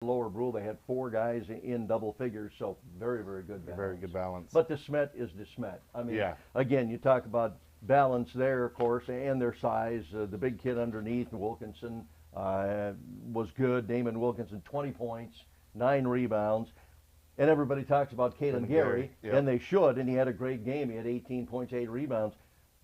Lower Brule, they had 4 guys in double figures, so very, very good balance. Very good balance. But DeSmet is DeSmet. I mean, Yeah. again, you talk about balance there, of course, and their size. The big kid underneath, Wilkinson, was good. Damon Wilkinson, 20 points, 9 rebounds. And everybody talks about Kalen Gary, Yep. and they should, and he had a great game. He had 18 points, 8 rebounds.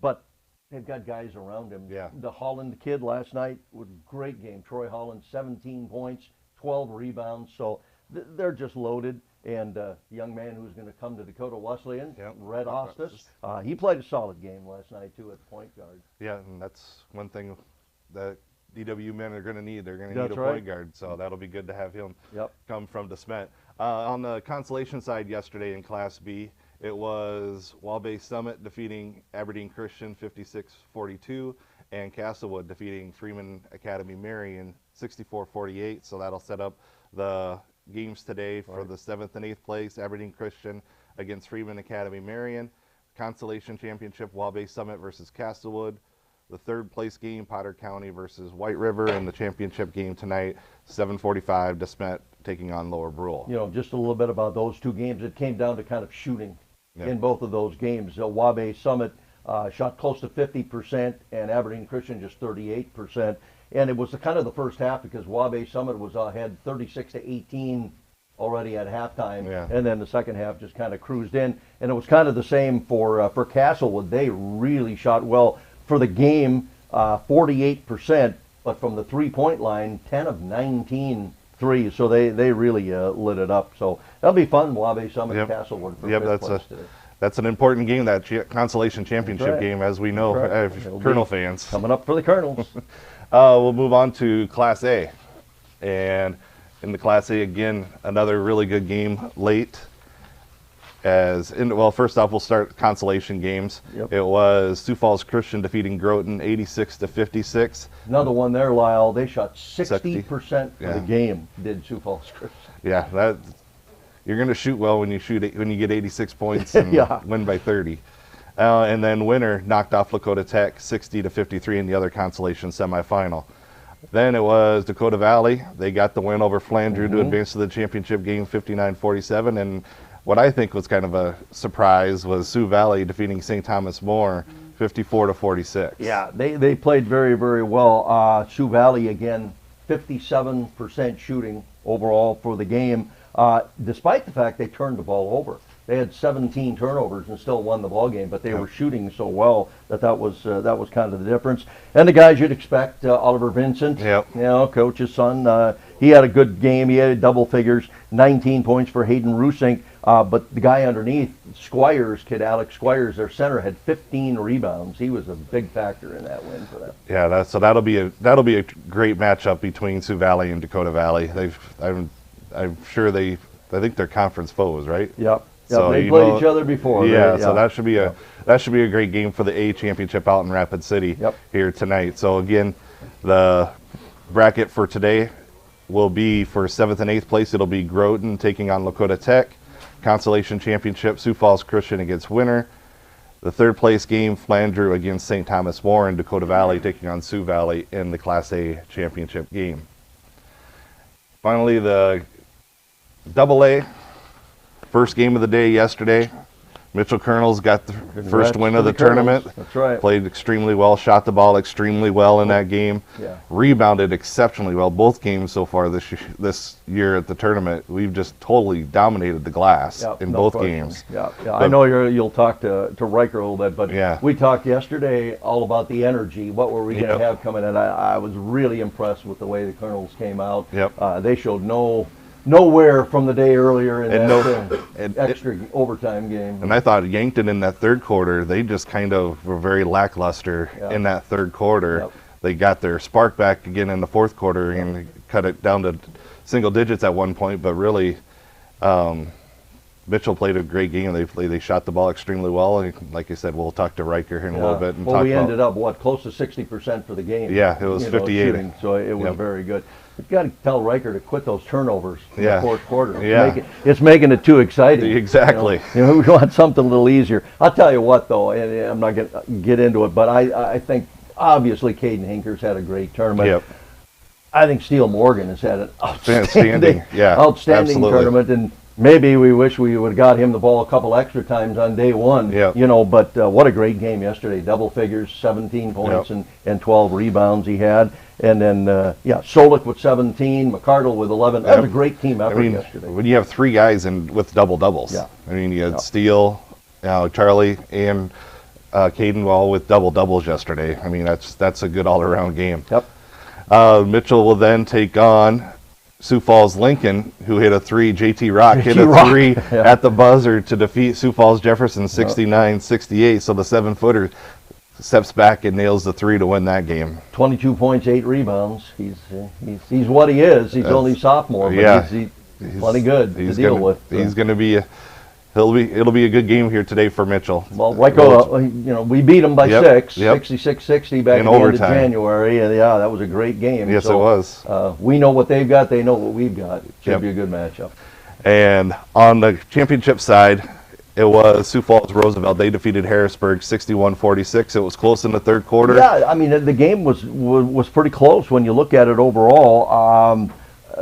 But they've got guys around him. Yeah. The Holland kid last night was a great game. Troy Holland, 17 points, 12 rebounds. So they're just loaded. And the young man who's going to come to Dakota Wesleyan, Yep. Red Ostis, he played a solid game last night, too, at point guard. Yeah, and that's one thing that DW men are going to need. They're going to That's need a right. point guard, so that'll be good to have him Yep. come from DeSmet. On the consolation side yesterday in Class B, it was Waubay Summit defeating Aberdeen Christian 56-42, and Castlewood defeating Freeman Academy Marion 64-48. So that'll set up the games today for the 7th and 8th place, Aberdeen Christian against Freeman Academy Marion. Consolation Championship, Waubay Summit versus Castlewood. The 3rd place game, Potter County versus White River, and the championship game tonight, 7:45, DeSmet taking on Lower Brule. You know, just a little bit about those 2 games. It came down to kind of shooting Yeah. in both of those games. Waubay Summit shot close to 50%, and Aberdeen Christian just 38%. And it was kind of the first half because Waubay Summit was ahead 36-18 already at halftime, Yeah. and then the second half just kind of cruised in. And it was kind of the same for Castlewood. They really shot well for the game, 48%, but from the 3-point line, 10 of 19 threes. So they really lit it up. So that'll be fun. Waubay Summit, Yep. Castlewood for Yep, 5th that's place today. that's an important game, that consolation championship right. game, as we know, That's right. as It'll Kernel be fans. Coming up for the Kernels. We'll move on to Class A. And in the Class A, again, another really good game late. Well, first off, we'll start consolation games. Yep. It was Sioux Falls Christian defeating Groton 86-56. Another one there, Lyle. They shot 60% for Yeah. the game, did Sioux Falls Christian. Yeah, you're going to shoot well when you get 86 points and Yeah. win by 30. And then Winter knocked off Lakota Tech 60-53 in the other consolation semifinal. Then it was Dakota Valley. They got the win over Flandreau to advance to the championship game 59-47. And what I think was kind of a surprise was Sioux Valley defeating St. Thomas More 54-46. Yeah, they played very, very well. Sioux Valley, again, 57% shooting overall for the game, despite the fact they turned the ball over. They had 17 turnovers and still won the ball game, but they were shooting so well that was kind of the difference. And the guys you'd expect, Oliver Vincent, Yep. you know, coach's son, he had a good game. He had double figures, 19 points for Hayden Rusink. But the guy underneath, Squires, kid Alex Squires, their center, had 15 rebounds. He was a big factor in that win for them. Yeah, so that'll be a great matchup between Sioux Valley and Dakota Valley. I'm sure I think they're conference foes, right? Yep. So they played each other before. Yeah, so that should be a great game for the A championship out in Rapid City here tonight. So again, the bracket for today will be for 7th and 8th place. It'll be Groton taking on Lakota Tech. Consolation championship, Sioux Falls Christian against Winter. The 3rd place game, Flandreau against St. Thomas More, and Dakota Valley taking on Sioux Valley in the Class A championship game. Finally, the Double A. First game of the day yesterday. Mitchell Kernels got the first win of the tournament. That's right. Played extremely well, shot the ball extremely well in that game. Yeah. Rebounded exceptionally well. Both games so far this year at the tournament, we've just totally dominated the glass in both games. Yeah. I know you'll talk to Riker a little bit, but we talked yesterday all about the energy. What were we going to have coming in? I was really impressed with the way the Kernels came out. Yep. They showed nowhere from the day earlier in that extra overtime game. And I thought Yankton in that 3rd quarter, they just kind of were very lackluster in that 3rd quarter. Yep. They got their spark back again in the 4th quarter and cut it down to single digits at one point, but really Mitchell played a great game. They shot the ball extremely well. And like I said, we'll talk to Riker here in a little bit. And we ended up, close to 60% for the game. Yeah, it was 58. Shooting, so it was very good. You've got to tell Riker to quit those turnovers in the 4th quarter. It's making it too exciting. Exactly. We want something a little easier. I'll tell you what, though, and I'm not going to get into it, but I think obviously Caden Hinkers had a great tournament. Yep. I think Steele Morgan has had an Outstanding, yeah, outstanding absolutely. tournament, and maybe we wish we would have got him the ball a couple extra times on day one. Yeah. You know, but what a great game yesterday. Double figures, 17 points and 12 rebounds he had. And then, Solik with 17, McCardle with 11. That was a great team effort yesterday. When you have three guys with double-doubles, I mean, you had Steele, Charlie, and Caden all with double-doubles yesterday. I mean, that's a good all-around game. Yep. Mitchell will then take on Sioux Falls Lincoln, who hit a three. JT Rock hit a Rock. three at the buzzer to defeat Sioux Falls Jefferson 69-68. So the 7-footer steps back and nails the three to win that game. 22 points, 8 rebounds. He's what he is. He's only sophomore, but he's plenty good to deal with. He's going to be. It'll be a good game here today for Mitchell. Well, Waco, we beat them by 6, 66-60 back in the end of January, and that was a great game. Yes, it was. We know what they've got; they know what we've got. It should be a good matchup. And on the championship side, it was Sioux Falls Roosevelt. They defeated Harrisburg 61-46. It was close in the third quarter. Yeah, I mean the game was pretty close when you look at it overall.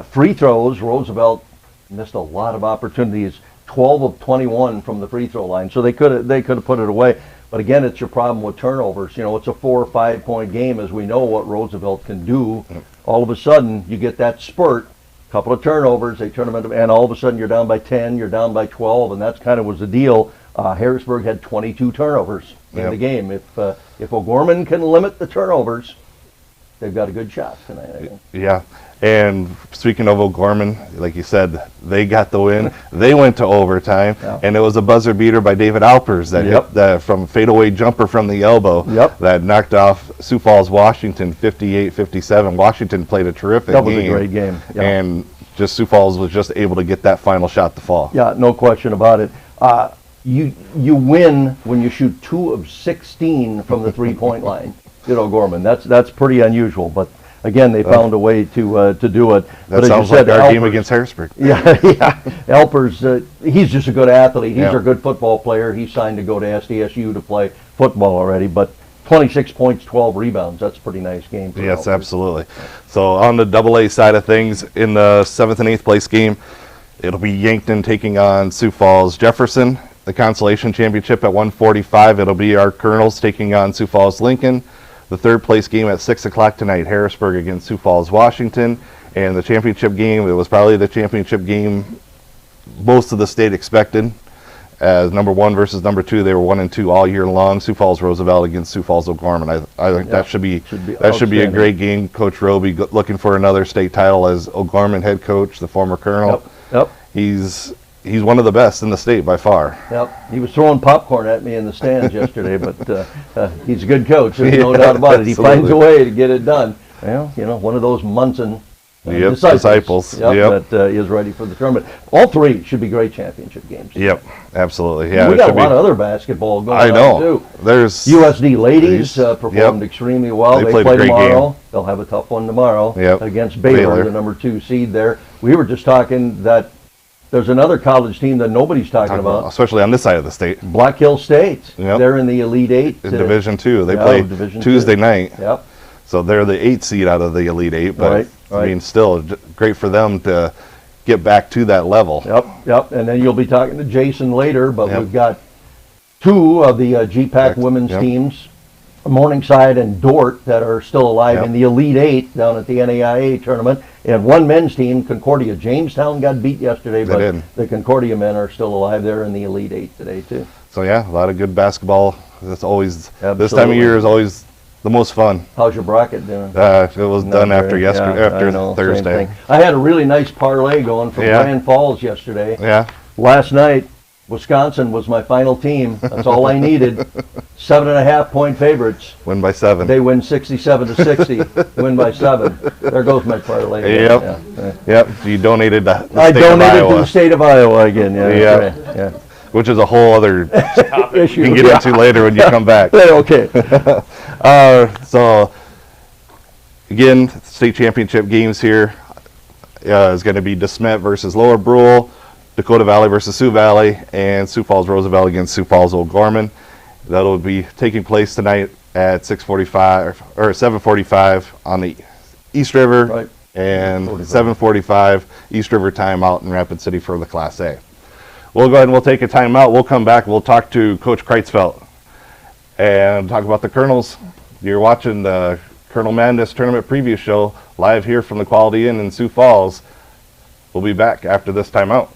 Free throws, Roosevelt missed a lot of opportunities. 12 of 21 from the free throw line, so they could have put it away. But again, it's your problem with turnovers. It's a 4 or 5 point game, as we know what Roosevelt can do. All of a sudden, you get that spurt, couple of turnovers, they turn them into, and all of a sudden you're down by 10, you're down by 12, and that's kind of was the deal. Harrisburg had 22 turnovers in the game. If O'Gorman can limit the turnovers, they've got a good shot tonight, I think. Yeah. And speaking of O'Gorman, like you said, they got the win. They went to overtime, and it was a buzzer beater by David Alpers that hit that from fadeaway jumper from the elbow that knocked off Sioux Falls Washington 58-57. Washington played a terrific game. That was a great game. And just Sioux Falls was just able to get that final shot to fall. Yeah, no question about it. You win when you shoot 2 of 16 from the 3-point line. O'Gorman. That's pretty unusual, but again, they found a way to do it. That sounds like our game against Harrisburg. Yeah. Alpers, he's just a good athlete. He's a good football player. He's signed to go to SDSU to play football already, but 26 points, 12 rebounds. That's a pretty nice game for Yes, Alpers. Absolutely. So on the AA side of things, in the 7th and 8th place game, it'll be Yankton taking on Sioux Falls Jefferson. The consolation championship at 1:45, it'll be our Kernels taking on Sioux Falls Lincoln. The 3rd place game at 6 o'clock tonight, Harrisburg against Sioux Falls, Washington. And the championship game, it was probably the championship game most of the state expected. As number 1 versus number 2, they were 1 and 2 all year long. Sioux Falls Roosevelt against Sioux Falls O'Gorman. I think that should be a great game. Coach Roby looking for another state title as O'Gorman head coach, the former Kernel. Yep. He's one of the best in the state by far. Yep. He was throwing popcorn at me in the stands yesterday, but he's a good coach. There's no doubt about it. He finds a way to get it done. Well, one of those Munson disciples. That is ready for the tournament. All 3 should be great championship games. Yep, absolutely. Yeah, we got a lot of other basketball going on too. There's USD ladies performed extremely well. They played play a great tomorrow. game. They'll have a tough one tomorrow against Baylor, the number 2 seed there. We were just talking that there's another college team that nobody's talking about, especially on this side of the state. Black Hill State. They're in the Elite 8. In Division 2. They play Tuesday night. Yep. So they're the 8th seed out of the Elite 8. But, right. I mean, still great for them to get back to that level. Yep. And then you'll be talking to Jason later, but we've got 2 of the GPAC women's teams, Morningside and Dort, that are still alive in the Elite 8 down at the NAIA tournament. And 1 men's team, Concordia. Jamestown got beat yesterday, but the Concordia men are still alive there in the Elite 8 today, too. So, a lot of good basketball. That's always, this time of year is always the most fun. How's your bracket doing? It was done after Thursday. I had a really nice parlay going from Grand Falls yesterday. Yeah. Last night, Wisconsin was my final team. That's all I needed. 7.5 point favorites. Win by 7. They win 67-60. Win by 7. There goes my parlay. Yep. You donated to the I state donated of Iowa. to the state of Iowa again. Yeah. Which is a whole other issue you can get into later when you come back. Okay. So again, state championship games here is going to be DeSmet versus Lower Brule, Dakota Valley versus Sioux Valley, and Sioux Falls Roosevelt against Sioux Falls O'Gorman. That'll be taking place tonight at 6:45 or 7:45 on the East River. Right. and 7:45 East River time out in Rapid City for the Class A. We'll go ahead and we'll take a timeout. We'll come back. We'll talk to Coach Kreitzfeld and talk about the Kernels. You're watching the Kernel Madness Tournament Preview Show live here from the Quality Inn in Sioux Falls. We'll be back after this timeout.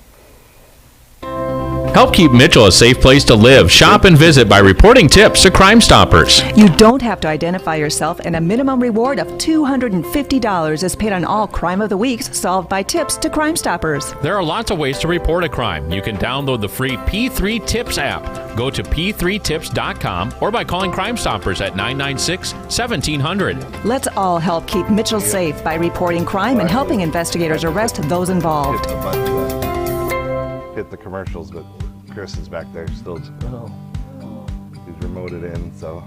Help keep Mitchell a safe place to live, shop, and visit by reporting tips to Crime Stoppers. You don't have to identify yourself, and a minimum reward of $250 is paid on all Crime of the Weeks solved by tips to Crime Stoppers. There are lots of ways to report a crime. You can download the free P3 Tips app. Go to p3tips.com or by calling Crime Stoppers at 996-1700. Let's all help keep Mitchell safe by reporting crime and helping investigators arrest those involved. Hit the commercials, but Chris is back there still. He's remoted in, so.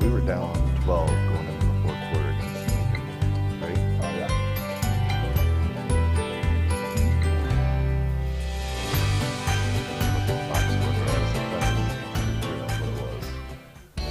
We were down 12 going into the fourth quarter, right? Oh, yeah.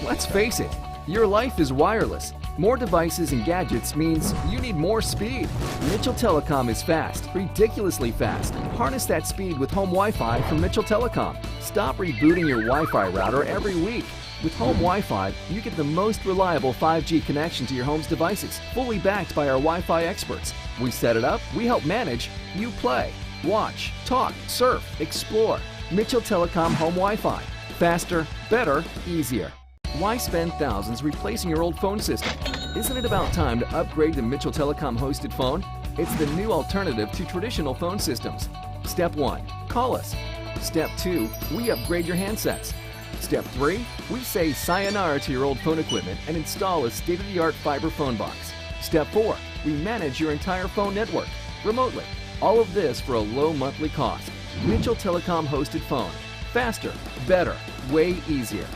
Let's face it, your life is wireless. More devices and gadgets means you need more speed. Mitchell Telecom is fast, ridiculously fast. Harness that speed with home Wi-Fi from Mitchell Telecom. Stop rebooting your Wi-Fi router every week. With home Wi-Fi, you get the most reliable 5G connection to your home's devices, fully backed by our Wi-Fi experts. We set it up, we help manage, you play, watch, talk, surf, explore. Mitchell Telecom home Wi-Fi. Faster, better, easier. Why spend thousands replacing your old phone system? Isn't it about time to upgrade to Mitchell Telecom hosted phone? It's the new alternative to traditional phone systems. Step 1, call us. Step 2, we upgrade your handsets. Step 3, we say sayonara to your old phone equipment and install a state-of-the-art fiber phone box. Step 4, we manage your entire phone network remotely. All of this for a low monthly cost. Mitchell Telecom hosted phone. Faster, better, way easier.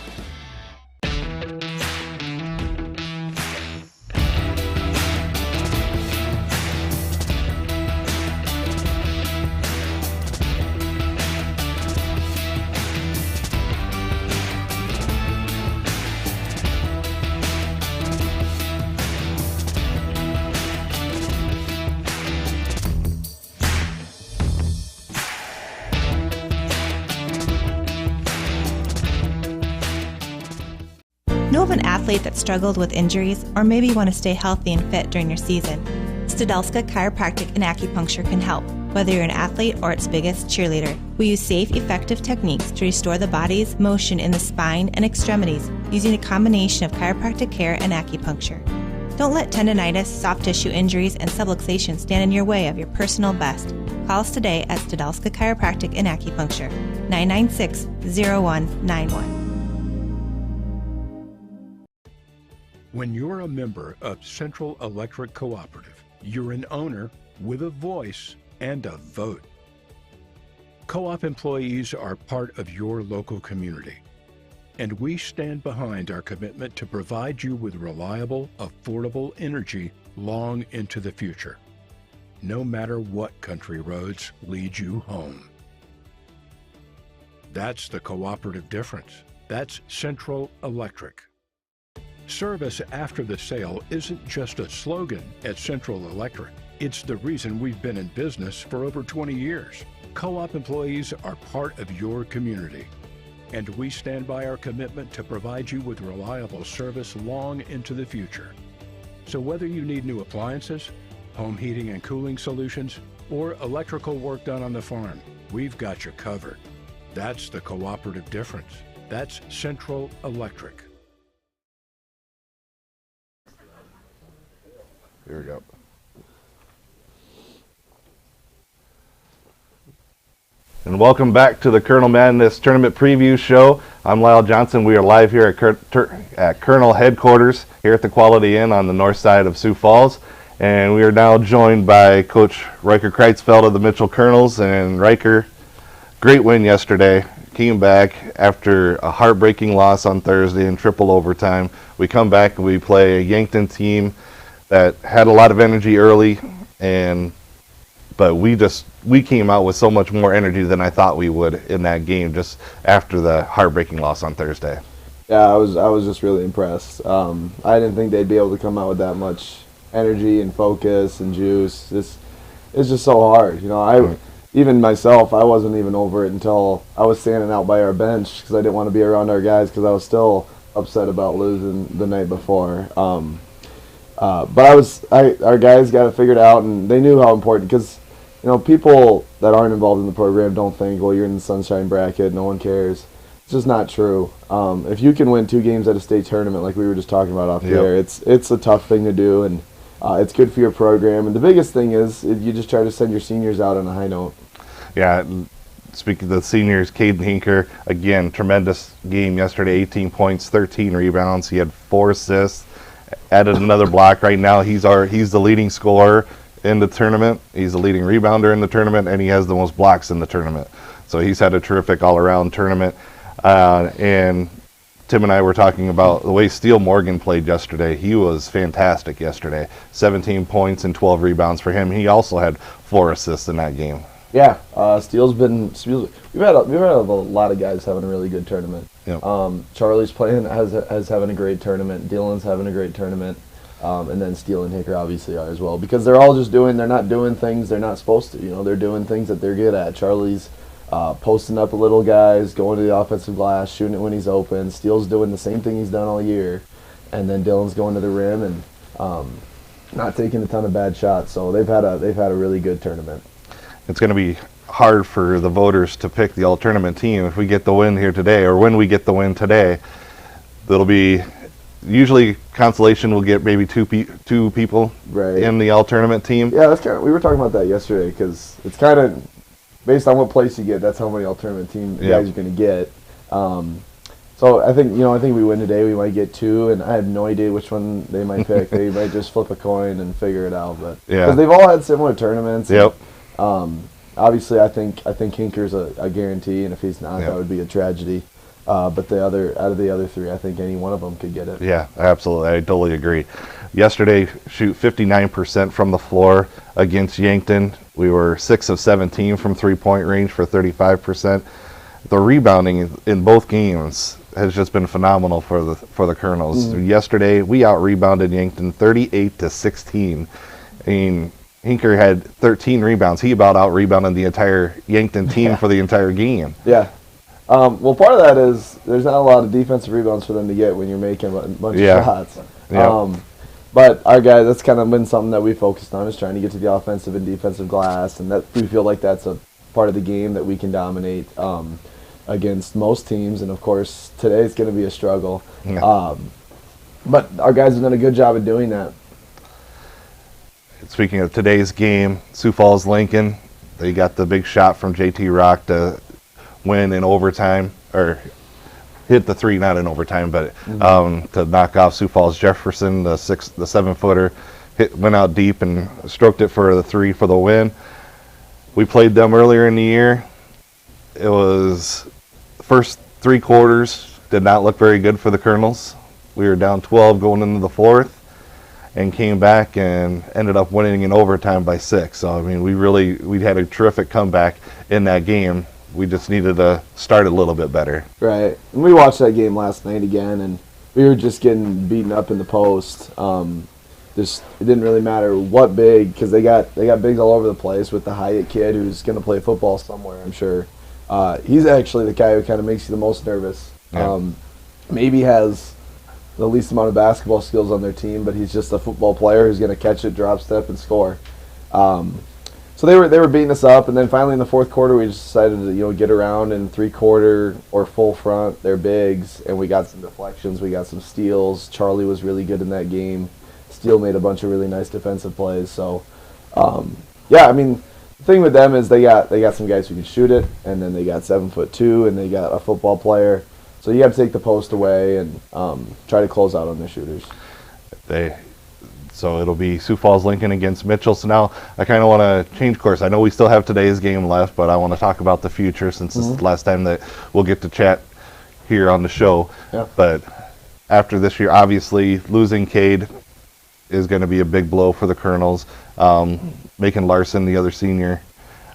Know of an athlete that struggled with injuries, or maybe you want to stay healthy and fit during your season? Stadelska Chiropractic and Acupuncture can help, whether you're an athlete or its biggest cheerleader. We use safe, effective techniques to restore the body's motion in the spine and extremities using a combination of chiropractic care and acupuncture. Don't let tendonitis, soft tissue injuries, and subluxation stand in your way of your personal best. Call us today at Stadelska Chiropractic and Acupuncture, 996-0191. When you're a member of Central Electric Cooperative, you're an owner with a voice and a vote. Co-op employees are part of your local community, and we stand behind our commitment to provide you with reliable, affordable energy long into the future, no matter what country roads lead you home. That's the cooperative difference. That's Central Electric. Service after the sale isn't just a slogan at Central Electric. It's the reason we've been in business for over 20 years. Co-op employees are part of your community, and we stand by our commitment to provide you with reliable service long into the future. So whether you need new appliances, home heating and cooling solutions, or electrical work done on the farm, we've got you covered. That's the cooperative difference. That's Central Electric. Here we go. And welcome back to the Kernel Madness Tournament Preview Show. I'm Lyle Johnson. We are live here at Kernel headquarters here at the Quality Inn on the north side of Sioux Falls. And we are now joined by Coach Riker Kreitzfeld of the Mitchell Kernels. And Riker, great win yesterday. Came back after a heartbreaking loss on Thursday in triple overtime. We come back and we play a Yankton team that had a lot of energy early and but we came out with so much more energy than I thought we would in that game just after the heartbreaking loss on Thursday. Yeah, I was just really impressed. I didn't think they'd be able to come out with that much energy and focus and juice. It's just so hard. Even myself, I wasn't even over it until I was standing out by our bench because I didn't want to be around our guys because I was still upset about losing the night before. But our guys got it figured out, and they knew how important, because people that aren't involved in the program don't think, well, you're in the sunshine bracket, no one cares. It's just not true. If you can win 2 games at a state tournament, like we were just talking about off the air, it's a tough thing to do, and it's good for your program. And the biggest thing is you just try to send your seniors out on a high note. Yeah, speaking of the seniors, Caden Hinker, again, tremendous game yesterday, 18 points, 13 rebounds. He had 4 assists, added another block. Right now, he's the leading scorer in the tournament. He's the leading rebounder in the tournament, and he has the most blocks in the tournament. So he's had a terrific all-around tournament. And Tim and I were talking about the way Steele Morgan played yesterday. He was fantastic yesterday. 17 points and 12 rebounds for him. He also had 4 assists in that game. Yeah, Steele's been. We've had a lot of guys having a really good tournament. Yep. Charlie's playing has having a great tournament. Dylan's having a great tournament, and then Steele and Hicker obviously are as well, because they're all just they're not doing things they're not supposed to. They're doing things that they're good at. Charlie's posting up the little guys, going to the offensive glass, shooting it when he's open. Steele's doing the same thing he's done all year, and then Dylan's going to the rim and not taking a ton of bad shots. So they've had a really good tournament. It's going to be hard for the voters to pick the all-tournament team if we get the win here today, or when we get the win today. It'll be usually consolation will get maybe two people in the all-tournament team. Yeah, that's we were talking about that yesterday, because it's kind of based on what place you get. That's how many all-tournament team guys you're going to get. So I think we win today. We might get 2, and I have no idea which one they might pick. They might just flip a coin and figure it out. But because they've all had similar tournaments. Yep. Obviously, I think Hinker's a guarantee, and if he's not, that would be a tragedy. But out of the other 3, I think any one of them could get it. Yeah, absolutely. I totally agree. Yesterday, shoot 59% from the floor against Yankton. We were 6 of 17 from 3-point range for 35%. The rebounding in both games has just been phenomenal for the Kernels. Mm-hmm. Yesterday, we out-rebounded Yankton 38-16. I mean, Hinker had 13 rebounds. He about out-rebounded the entire Yankton team for the entire game. Yeah. Well, part of that is there's not a lot of defensive rebounds for them to get when you're making a bunch of shots. Yeah. But our guys, that's kind of been something that we focused on, is trying to get to the offensive and defensive glass, and that we feel like that's a part of the game that we can dominate against most teams. And of course, today's going to be a struggle. Yeah. But our guys have done a good job of doing that. Speaking of today's game, Sioux Falls Lincoln, they got the big shot from JT Rock to win in overtime, or hit the 3, not in overtime, but to knock off Sioux Falls Jefferson, the 7-footer, went out deep and stroked it for the 3 for the win. We played them earlier in the year. It was the first 3 quarters did not look very good for the Kernels. We were down 12 going into the 4th. And came back and ended up winning in overtime by 6. So, I mean, we had a terrific comeback in that game. We just needed to start a little bit better. Right. And we watched that game last night again, and we were just getting beaten up in the post. It didn't really matter what big, because they got bigs all over the place, with the Hyatt kid who's going to play football somewhere, I'm sure. He's actually the guy who kind of makes you the most nervous. Yeah. Maybe has the least amount of basketball skills on their team, but he's just a football player who's going to catch it, drop step, and score. So they were beating us up, and then finally in the 4th quarter we just decided to get around in 3-quarter or full front their bigs, and we got some deflections, we got some steals. Charlie was really good in that game. Steele made a bunch of really nice defensive plays. So I mean, the thing with them is they got some guys who can shoot it, and then they got 7'2", and they got a football player. So you have to take the post away and try to close out on the shooters. So it'll be Sioux Falls Lincoln against Mitchell. So now I kind of want to change course. I know we still have today's game left, but I want to talk about the future, since this is the last time that we'll get to chat here on the show. Yeah. But after this year, obviously losing Cade is going to be a big blow for the Kernels. Making Larson the other senior,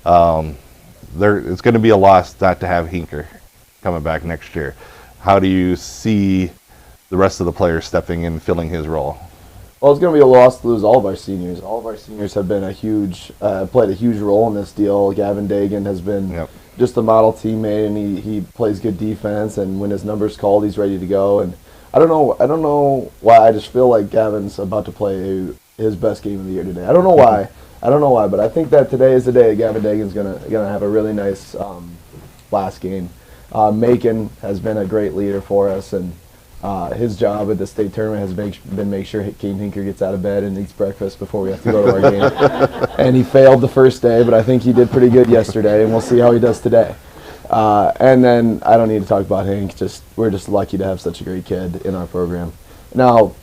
it's going to be a loss not to have Hinker coming back next year. How do you see the rest of the players stepping in, filling his role? Well, it's going to be a loss to lose all of our seniors. All of our seniors have been played a huge role in this deal. Gavin Dagan has been just a model teammate, and he plays good defense. And when his number's called, he's ready to go. And I don't know why. I just feel like Gavin's about to play his best game of the year today. I don't know why. But I think that today is the day Gavin Dagan's gonna have a really nice last game. Macon has been a great leader for us, and his job at the state tournament has been make sure Kane Hinker gets out of bed and eats breakfast before we have to go to our game. And he failed the first day, but I think he did pretty good yesterday, and we'll see how he does today. And then I don't need to talk about Hank. We're just lucky to have such a great kid in our program. Now,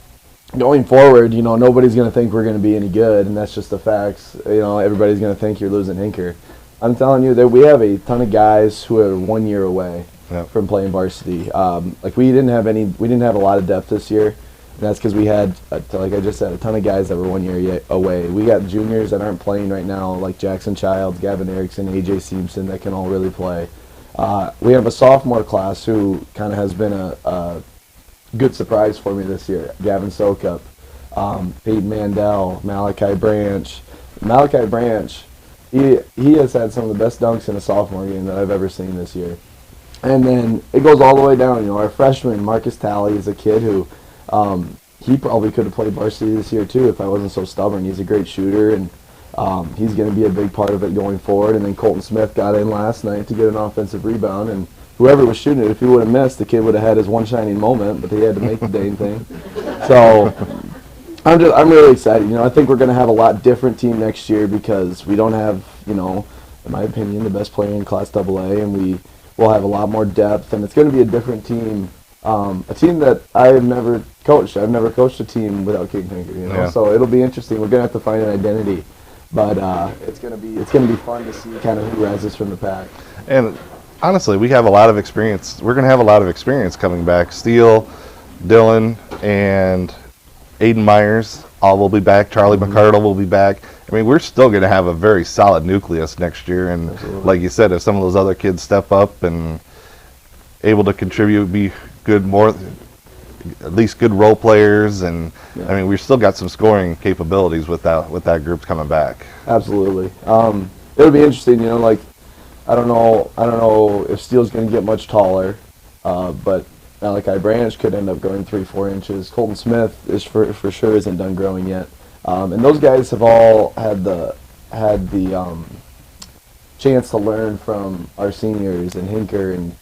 going forward, nobody's going to think we're going to be any good, and that's just the facts. Everybody's going to think you're losing Hinker. I'm telling you that we have a ton of guys who are 1 year away from playing varsity. We didn't have a lot of depth this year, and that's because we had, like I just said, a ton of guys that were 1 year away. We got juniors that aren't playing right now, like Jackson Childs, Gavin Erickson, AJ Simpson, that can all really play. We have a sophomore class who kind of has been a good surprise for me this year. Gavin Sokup, Peyton Mandel, Malachi Branch. Malachi Branch, he has had some of the best dunks in a sophomore game that I've ever seen this year. And then it goes all the way down. Our freshman, Marcus Talley, is a kid who he probably could have played varsity this year too if I wasn't so stubborn. He's a great shooter, and he's going to be a big part of it going forward. And then Colton Smith got in last night to get an offensive rebound, and whoever was shooting it, if he would have missed, the kid would have had his one shining moment, but he had to make the dang thing. So I'm really excited. I think we're going to have a lot different team next year because we don't have, in my opinion, the best player in Class AA, and we will have a lot more depth, and it's going to be a different team. A team that I have never coached. I've never coached a team without King Hinker, So it'll be interesting. We're going to have to find an identity, but it's going to be fun to see kind of who rises from the pack. And honestly, we have a lot of experience. We're going to have a lot of experience coming back. Steele, Dylan, and Aiden Myers all will be back. Charlie McCardle will be back. I mean, we're still going to have a very solid nucleus next year. And like you said, if some of those other kids step up and able to contribute, be good, at least good role players, and I mean, we've still got some scoring capabilities with that group coming back. Absolutely. It'll be interesting. I don't know if Steele's going to get much taller, but Malachi Branch could end up going 3-4 inches. Colton Smith is for sure isn't done growing yet, and those guys have all had the chance to learn from our seniors and Hinker, and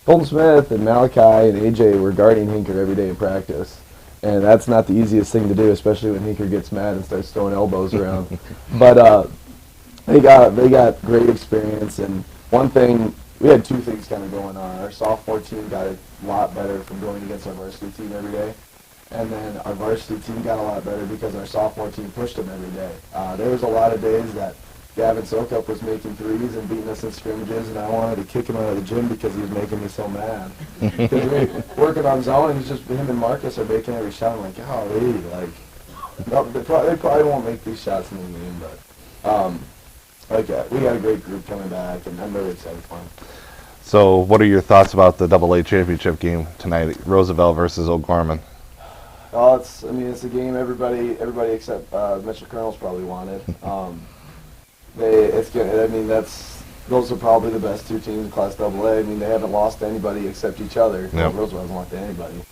Colton Smith and Malachi and AJ were guarding Hinker every day in practice, and that's not the easiest thing to do, especially when Hinker gets mad and starts throwing elbows around. But they got great experience, and we had two things kind of going on. Our sophomore team got a lot better from going against our varsity team every day, and then our varsity team got a lot better because our sophomore team pushed them every day. There was a lot of days that Gavin Sokup was making threes and beating us in scrimmages, and I wanted to kick him out of the gym because he was making me so mad. Because we were working on zone, and it's just him and Marcus are making every shot. I'm like, golly, no, they probably won't make these shots in the game, but we got a great group coming back, and I'm really excited for them. So what are your thoughts about the AA championship game tonight, Roosevelt versus O'Gorman? Well, it's a game everybody except Mitchell Kernel's probably wanted. Those are probably the best two teams in Class AA. I mean, they haven't lost to anybody except each other. Yep. Roosevelt hasn't lost to anybody.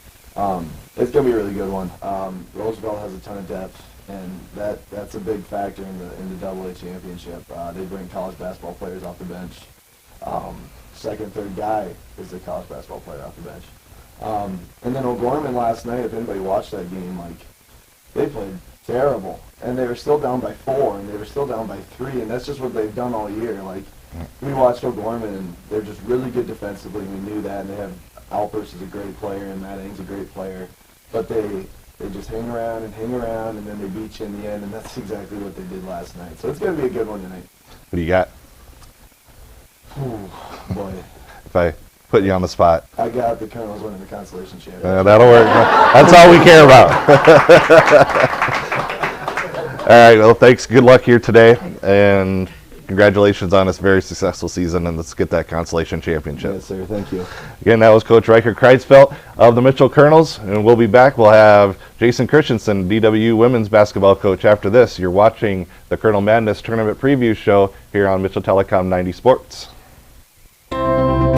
It's going to be a really good one. Roosevelt has a ton of depth, and that's a big factor in the AA championship. They bring college basketball players off the bench. Second, third guy is a college basketball player off the bench. And then O'Gorman last night, if anybody watched that game, they played terrible. And they were still down by 4, and they were still down by 3, and that's just what they've done all year. We watched O'Gorman, and they're just really good defensively. We knew that, and they have Alpers is a great player, and Matt Ing's a great player. But they just hang around, and then they beat you in the end, and that's exactly what they did last night. So it's going to be a good one tonight. What do you got? Ooh, boy. If I put you on the spot. I got the Kernels winning the consolation championship. That'll work. That's all we care about. All right, well, thanks. Good luck here today, and congratulations on this very successful season, and let's get that consolation championship. Yes, sir. Thank you. Again, that was Coach Riker Kreisfeld of the Mitchell Kernels, and we'll be back. We'll have Jason Christensen, DW women's basketball coach, after this. You're watching the Kernel Madness Tournament Preview Show here on Mitchell Telecom 90 Sports.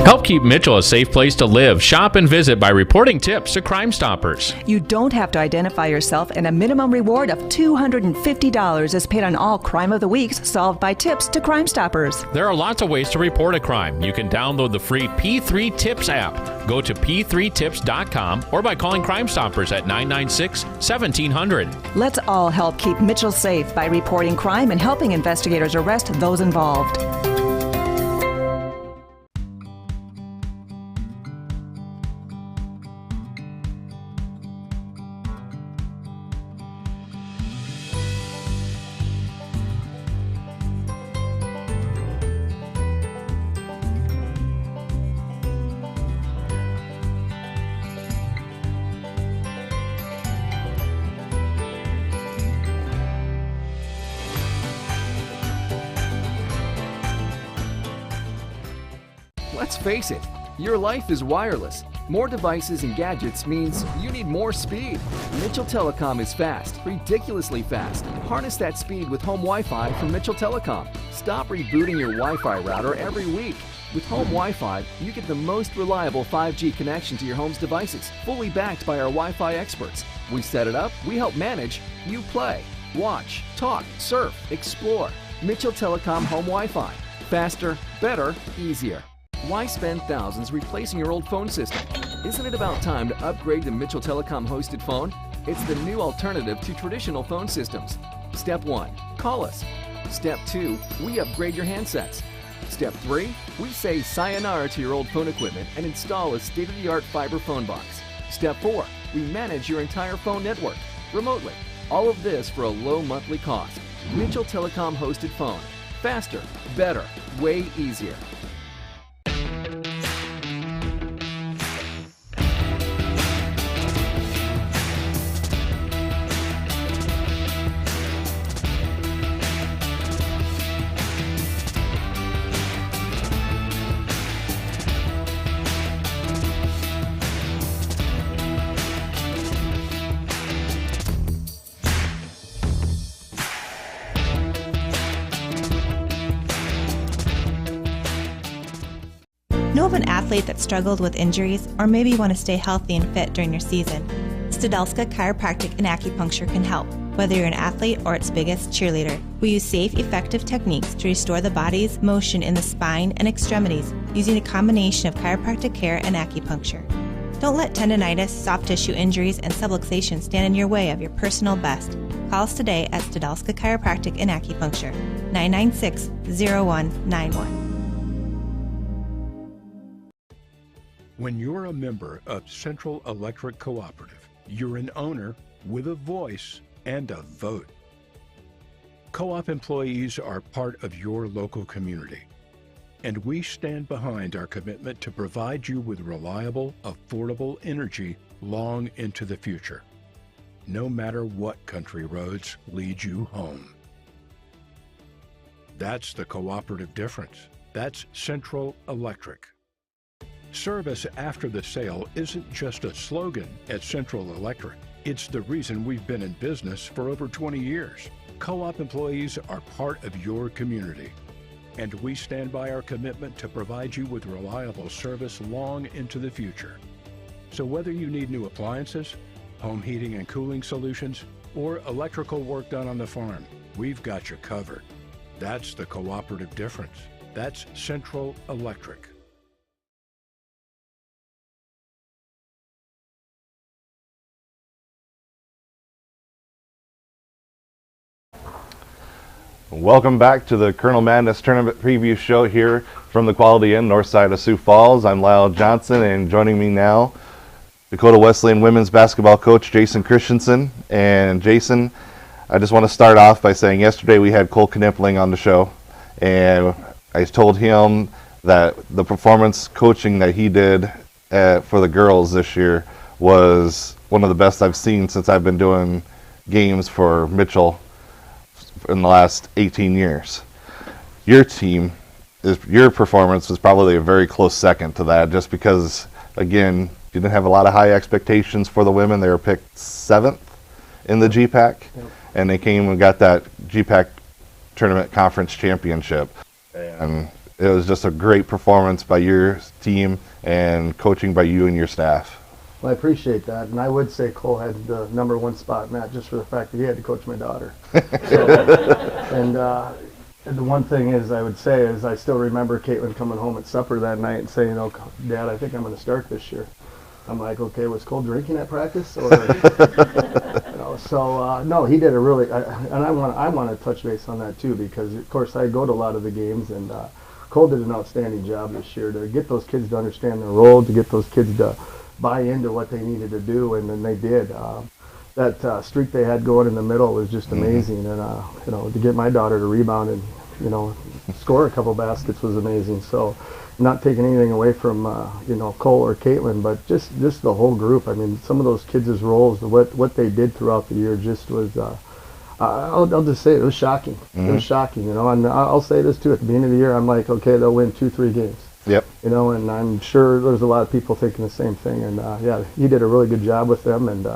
Help keep Mitchell a safe place to live, shop, and visit by reporting tips to Crime Stoppers. You don't have to identify yourself, and a minimum reward of $250 is paid on all Crime of the Weeks solved by tips to Crime Stoppers. There are lots of ways to report a crime. You can download the free P3 Tips app. Go to p3tips.com or by calling Crime Stoppers at 996-1700. Let's all help keep Mitchell safe by reporting crime and helping investigators arrest those involved. Let's face it, your life is wireless. More devices and gadgets means you need more speed. Mitchell Telecom is fast, ridiculously fast. Harness that speed with home Wi-Fi from Mitchell Telecom. Stop rebooting your Wi-Fi router every week. With home Wi-Fi, you get the most reliable 5G connection to your home's devices, fully backed by our Wi-Fi experts. We set it up, we help manage, you play, watch, talk, surf, explore. Mitchell Telecom home Wi-Fi. Faster, better, easier. Why spend thousands replacing your old phone system? Isn't it about time to upgrade to Mitchell Telecom hosted phone? It's the new alternative to traditional phone systems. Step 1, call us. Step 2, we upgrade your handsets. Step 3, we say sayonara to your old phone equipment and install a state-of-the-art fiber phone box. Step 4, we manage your entire phone network remotely. All of this for a low monthly cost. Mitchell Telecom hosted phone. Faster, better, way easier. Know of an athlete that struggled with injuries or maybe you want to stay healthy and fit during your season? Stedelska Chiropractic and Acupuncture can help, whether you're an athlete or its biggest cheerleader. We use safe, effective techniques to restore the body's motion in the spine and extremities using a combination of chiropractic care and acupuncture. Don't let tendonitis, soft tissue injuries, and subluxation stand in your way of your personal best. Call us today at Stedelska Chiropractic and Acupuncture, 996-0191. When you're a member of Central Electric Cooperative, you're an owner with a voice and a vote. Co-op employees are part of your local community, and we stand behind our commitment to provide you with reliable, affordable energy long into the future, no matter what country roads lead you home. That's the cooperative difference. That's Central Electric. Service after the sale isn't just a slogan at Central Electric. It's the reason we've been in business for over 20 years. Co-op employees are part of your community, and we stand by our commitment to provide you with reliable service long into the future. So whether you need new appliances, home heating and cooling solutions, or electrical work done on the farm, we've got you covered. That's the cooperative difference. That's Central Electric. Welcome back to the Kernel Madness Tournament Preview Show here from the Quality Inn, north side of Sioux Falls. I'm Lyle Johnson, and joining me now, Dakota Wesleyan women's basketball coach Jason Christensen. And Jason, I just want to start off by saying yesterday we had Cole Knipling on the show, and I told him that the performance coaching that he did for the girls this year was one of the best I've seen since I've been doing games for Mitchell in the last 18 years. Your performance was probably a very close second to that, just because, again, you didn't have a lot of high expectations for the women. They were picked 7th in the GPAC, and they came and got that GPAC tournament conference championship. And it was just a great performance by your team and coaching by you and your staff. Well, I appreciate that, and I would say Cole had the #1 spot in that just for the fact that he had to coach my daughter. And the one thing is, I would say, is I still remember Caitlin coming home at supper that night and saying, "Oh, Dad, I think I'm going to start this year." I'm like, "Okay, was Cole drinking at practice?" Or, no, he did a really, and I want to touch base on that too, because of course I go to a lot of the games, and Cole did an outstanding job this year to get those kids to understand their role, to get those kids to buy into what they needed to do, and then they did. That streak they had going in the middle was just amazing, and to get my daughter to rebound and score a couple baskets was amazing. So, not taking anything away from Cole or Caitlin, but just the whole group. I mean, some of those kids' roles, what they did throughout the year, just was. I'll just say it was shocking. It was shocking, and I'll say this too. At the beginning of the year, I'm like, okay, they'll win 2-3 games. Yep. And I'm sure there's a lot of people thinking the same thing. And yeah, he did a really good job with them, and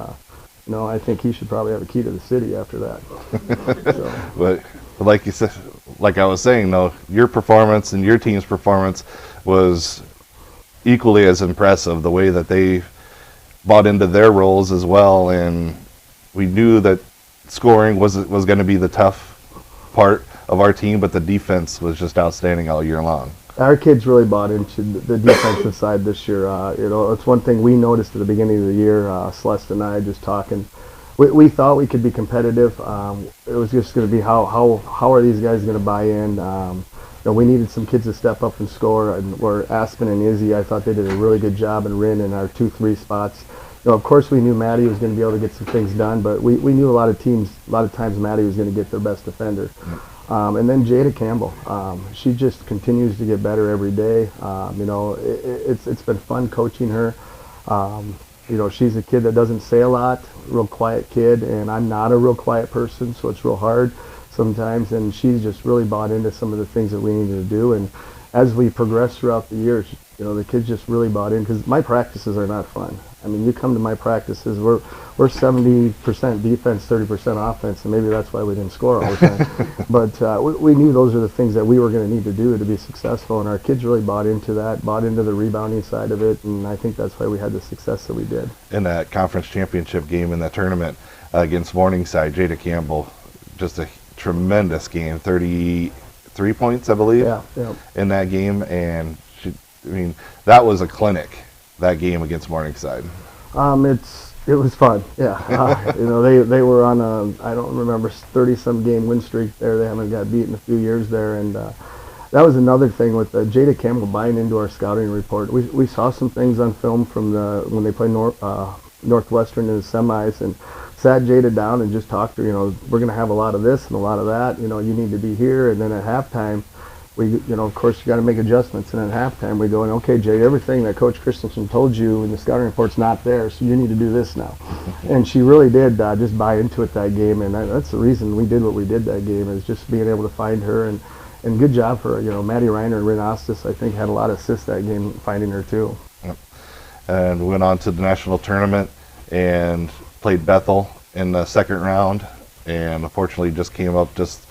I think he should probably have a key to the city after that. But like you said, like I was saying, though, your performance and your team's performance was equally as impressive. The way that they bought into their roles as well, and we knew that scoring was going to be the tough part of our team, but the defense was just outstanding all year long. Our kids really bought into the defensive side this year. It's one thing we noticed at the beginning of the year. Celeste and I just talking. We thought we could be competitive. It was just going to be how are these guys going to buy in? We needed some kids to step up and score. And where Aspen and Izzy, I thought they did a really good job and Rin in our 2-3 spots. Of course, we knew Maddie was going to be able to get some things done, but we knew a lot of times Maddie was going to get their best defender. And then Jada Campbell, she just continues to get better every day. It's been fun coaching her. She's a kid that doesn't say a lot, real quiet kid, and I'm not a real quiet person, so it's real hard sometimes. And she's just really bought into some of the things that we needed to do. And as we progress throughout the year, the kids just really bought in, because my practices are not fun. I mean, you come to my practices, we're 70% defense, 30% offense, and maybe that's why we didn't score all the time. But we knew those are the things that we were going to need to do to be successful, and our kids really bought into that, bought into the rebounding side of it, and I think that's why we had the success that we did. In that conference championship game in that tournament against Morningside, Jada Campbell, just a tremendous game, 33 points, I believe, in that game, and that was a clinic. That game against Morningside. It was fun. Yeah, they were on I don't remember 30-some game win streak there. They haven't got beat in a few years there, and that was another thing with Jada Campbell buying into our scouting report. We saw some things on film from when they played Northwestern in the semis, and sat Jada down and just talked to her. We're going to have a lot of this and a lot of that. You need to be here, and then at halftime. Of course, you got to make adjustments, and at halftime we go, okay, Jay, everything that Coach Christensen told you in the scouting report's not there, so you need to do this now. And she really did just buy into it that game, and that's the reason we did what we did that game, is just being able to find her, and good job for her. Maddie Reiner and Rin Ostis, I think, had a lot of assists that game, finding her too. Yep. And went on to the national tournament and played Bethel in the second round, and unfortunately just came up just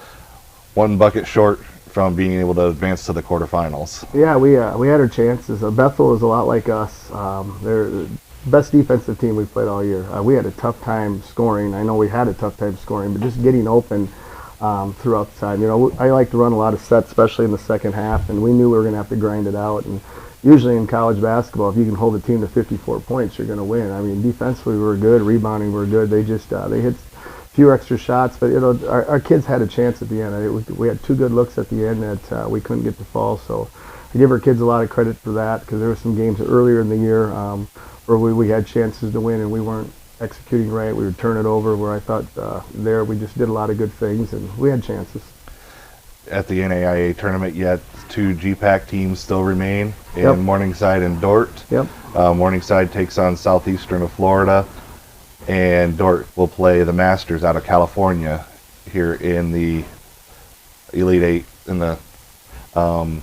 one bucket short from being able to advance to the quarterfinals. Yeah, we had our chances. Bethel is a lot like us. They're the best defensive team we've played all year. We had a tough time scoring. I know we had a tough time scoring, but just getting open throughout the time. I like to run a lot of sets, especially in the second half, and we knew we were going to have to grind it out. And usually in college basketball, if you can hold a team to 54 points, you're going to win. I mean, defensively we were good, rebounding we were good. They just they hit few extra shots, but our kids had a chance at the end. We had 2 good looks at the end that we couldn't get to fall. So I give our kids a lot of credit for that, because there were some games earlier in the year where we had chances to win and we weren't executing right. We would turn it over, where I thought we just did a lot of good things and we had chances. at the NAIA tournament yet. 2 GPAC teams still remain in Yep. Morningside and Dort. Yep. Morningside takes on Southeastern of Florida, and Dort will play the Masters out of California here in the Elite Eight in the down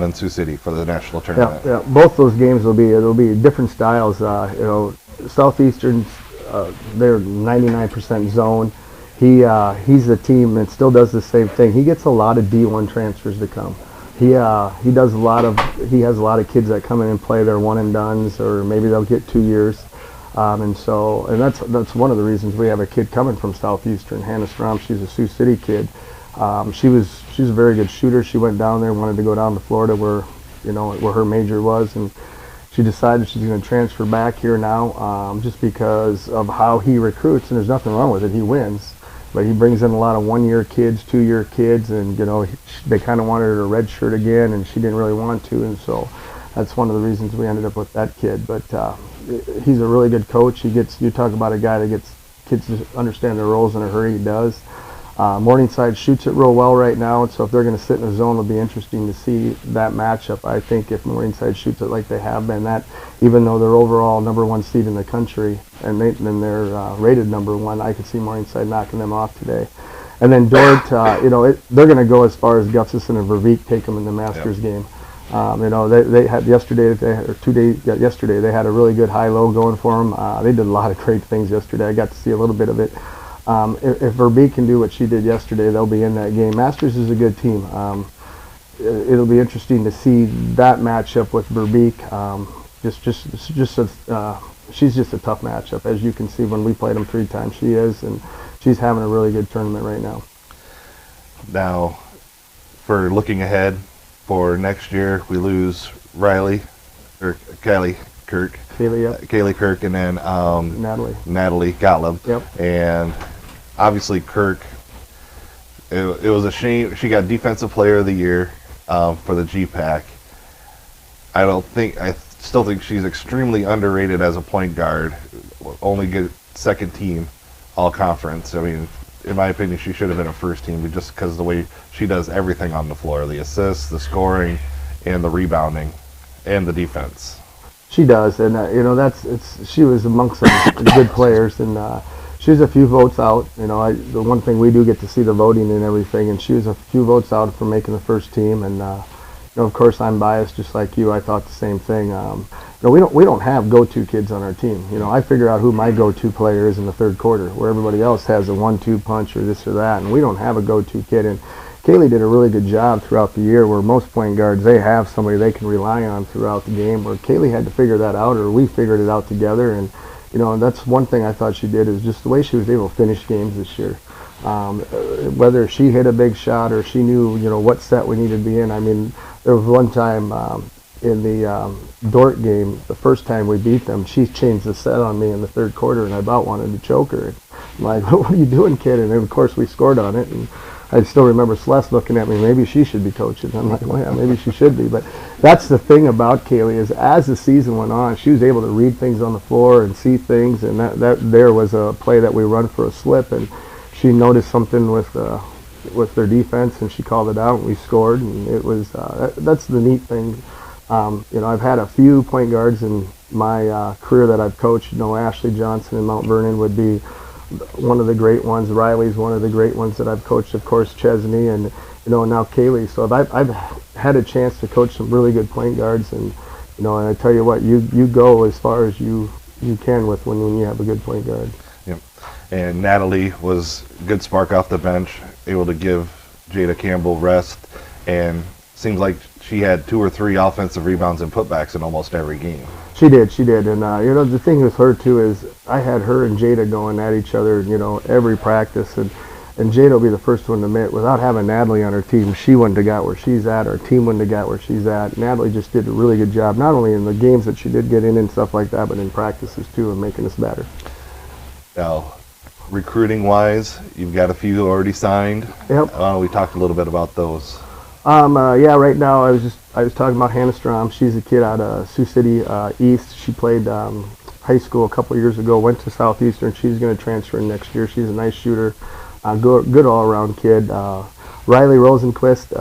in Sioux City for the national tournament. Yeah, both those games will be different styles. Southeastern, they're 99% zone. He's the team that still does the same thing. He gets a lot of D1 transfers to come. He has a lot of kids that come in and play their one and dones, or maybe they'll get 2 years. And that's one of the reasons we have a kid coming from Southeastern, Hannah Strom. She's a Sioux City kid. She's a very good shooter. She went down there, wanted to go down to Florida where her major was, and she decided she's going to transfer back here now, just because of how he recruits. And there's nothing wrong with it. He wins, but he brings in a lot of 1-year kids, 2-year kids, and they kind of wanted her to redshirt again, and she didn't really want to, and so that's one of the reasons we ended up with that kid. But he's a really good coach. You talk about a guy that gets kids to understand their roles in a hurry. He does. Morningside shoots it real well right now, and so if they're going to sit in a zone, it'll be interesting to see that matchup. I think if Morningside shoots it like they have been, that even though they're overall #1 seed in the country and they're rated #1, I could see Morningside knocking them off today. And then Dort, they're going to go as far as Gustafson and Verbeek take them in the Masters game. They had yesterday they had a really good high-low going for them. They did a lot of great things yesterday. I got to see a little bit of it. If Verbeek can do what she did yesterday, they'll be in that game. Masters is a good team. It'll be interesting to see that matchup with Verbeek. She's just a tough matchup, as you can see when we played them 3 times. She is, and she's having a really good tournament right now. Now, for looking ahead for next year, we lose Kaylee Kirk. Kaylee Kirk, and then Natalie Gottlieb. Yep. And obviously Kirk, it was a shame. She got Defensive Player of the Year for the GPAC. I still think she's extremely underrated as a point guard. Only get second team all conference. I mean, in my opinion, she should have been a first team, but just because of the way she does everything on the floor, the assists, the scoring, and the rebounding, and the defense. She does, and she was amongst some good players, and she's a few votes out. The one thing we do get to see the voting and everything, and she was a few votes out for making the first team. And of course, I'm biased, just like you. I thought the same thing. We don't have go-to kids on our team. I figure out who my go-to player is in the third quarter, where everybody else has a 1-2 punch or this or that, and we don't have a go-to kid. And Kaylee did a really good job throughout the year, where most point guards, they have somebody they can rely on throughout the game, where Kaylee had to figure that out, or we figured it out together. And that's one thing I thought she did, is just the way she was able to finish games this year. Whether she hit a big shot or she knew what set we needed to be in. I mean, there was one time in the Dort game, the first time we beat them, she changed the set on me in the third quarter, and I about wanted to choke her. I'm like, what are you doing, kid? And then, of course, we scored on it. And I still remember Celeste looking at me, maybe she should be coaching. I'm like, well, yeah, maybe she should be. But that's the thing about Kaylee, is as the season went on, she was able to read things on the floor and see things. And that there was a play that we run for a slip, and she noticed something with their defense, and she called it out, and we scored. And it was that's the neat thing. I've had a few point guards in my career that I've coached. Ashley Johnson in Mount Vernon would be one of the great ones. Riley's one of the great ones that I've coached, of course, Chesney, and now Kaylee. So I've had a chance to coach some really good point guards, and and I tell you what, you go as far as you can with when you have a good point guard. Yep. And Natalie was a good spark off the bench, able to give Jada Campbell rest, and seems like she had 2 or 3 offensive rebounds and putbacks in almost every game. She did, and the thing with her too is I had her and Jada going at each other, every practice, and Jada will be the first one to admit, without having Natalie on her team, she wouldn't have got where she's at. Our team wouldn't have got where she's at. Natalie just did a really good job, not only in the games that she did get in and stuff like that, but in practices too, and making us better. Now, recruiting-wise, you've got a few already signed. Yep. We talked a little bit about those. Right now I was talking about Hannah Strom. She's a kid out of Sioux City East. She played high school a couple years ago, went to Southeastern. She's going to transfer next year. She's a nice shooter, good all-around kid. Riley Rosenquist,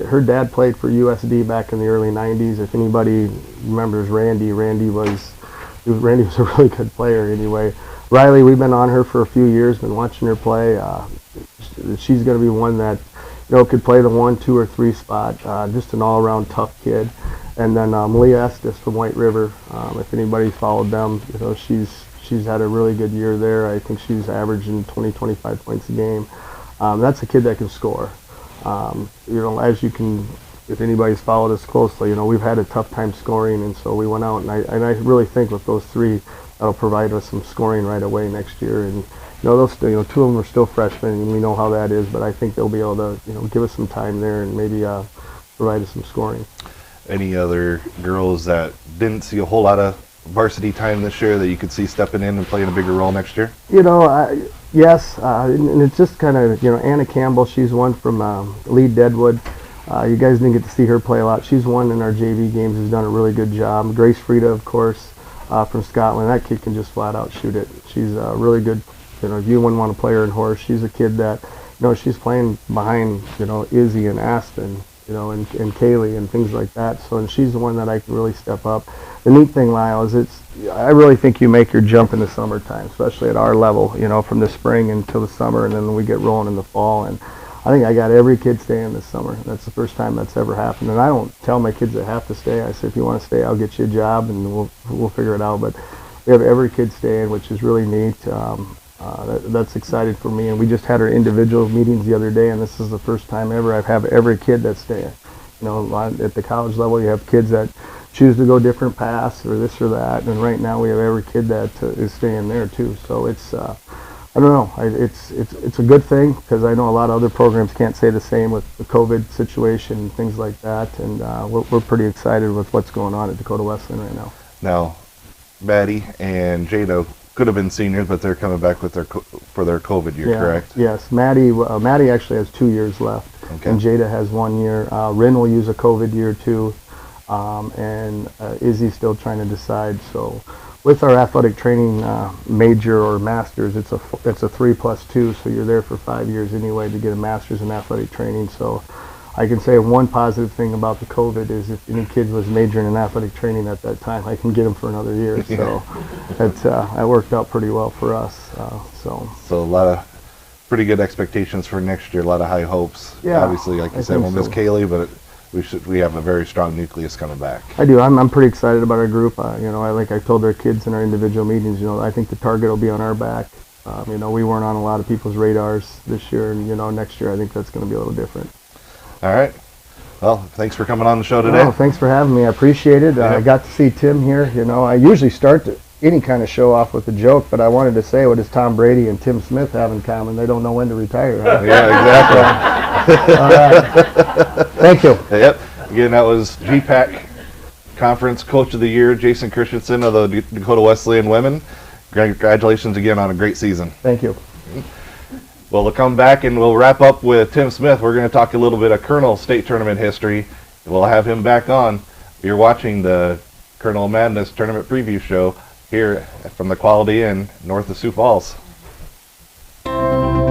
her dad played for USD back in the early 90s. If anybody remembers Randy, Randy was a really good player anyway. Riley, we've been on her for a few years, been watching her play. She's going to be one that, could play the 1, 2, or 3 spot. Just an all-around tough kid. And then Malia Estes from White River. If anybody followed them, she's had a really good year there. I think she's averaging 20, 25 points a game. That's a kid that can score. As you can, if anybody's followed us closely, we've had a tough time scoring, and so we went out, and I really think with those 3, that'll provide us some scoring right away next year. And those 2 of them are still freshmen, and we know how that is. But I think they'll be able to give us some time there and maybe provide us some scoring. Any other girls that didn't see a whole lot of varsity time this year that you could see stepping in and playing a bigger role next year? Yes, and it's just kind of, Anna Campbell, she's one from Lead Deadwood. You guys didn't get to see her play a lot. She's one in our JV games, has done a really good job. Grace Frieda, of course, from Scotland. That kid can just flat out shoot it. She's really good. If you wouldn't want to play her in horse, she's a kid that, she's playing behind, Izzy and Aspen, and Kaylee and things like that. So, and she's the one that I can really step up. The neat thing, Lyle, is I really think you make your jump in the summertime, especially at our level, from the spring until the summer, and then we get rolling in the fall. And I think I got every kid staying this summer. That's the first time that's ever happened. And I don't tell my kids they have to stay. I say, if you want to stay, I'll get you a job, and we'll figure it out. But we have every kid staying, which is really neat. That's excited for me. And we just had our individual meetings the other day, and this is the first time ever I've had every kid that's staying. At the college level, you have kids that choose to go different paths or this or that, and right now we have every kid that is staying there too. So it's I don't know, it's a good thing, because I know a lot of other programs can't say the same with the COVID situation and things like that, and we're pretty excited with what's going on at Dakota Wesleyan right now. Now, Maddie and Jada could have been seniors, but they're coming back with for their COVID year, correct? Yes, Maddie actually has 2 years left, and Jada has 1 year. Rin will use a COVID year too. And Izzy's still trying to decide. So with our athletic training major or master's, it's a 3+2, so you're there for 5 years anyway to get a master's in athletic training. So I can say one positive thing about the COVID is if any kid was majoring in athletic training at that time, I can get them for another year. So that worked out pretty well for us. So a lot of pretty good expectations for next year, a lot of high hopes. Yeah, obviously, like you said, we'll miss Kaylee, but we have a very strong nucleus coming back. I do. I'm pretty excited about our group. Like I told our kids in our individual meetings, I think the target will be on our back. We weren't on a lot of people's radars this year, and next year I think that's going to be a little different. All right. Well, thanks for coming on the show today. No, thanks for having me. I appreciate it. I got to see Tim here. I usually start any kind of show off with a joke, but I wanted to say, what does Tom Brady and Tim Smith have in common? They don't know when to retire. Huh? Yeah, exactly. All right. Thank you. Yep. Again, that was GPAC Conference Coach of the Year, Jason Christensen of the Dakota Wesleyan Women. Congratulations again on a great season. Thank you. Well, we'll come back and we'll wrap up with Tim Smith. We're going to talk a little bit of Kernel State Tournament history. We'll have him back on. You're watching the Kernel Madness Tournament Preview Show here from the Quality Inn north of Sioux Falls.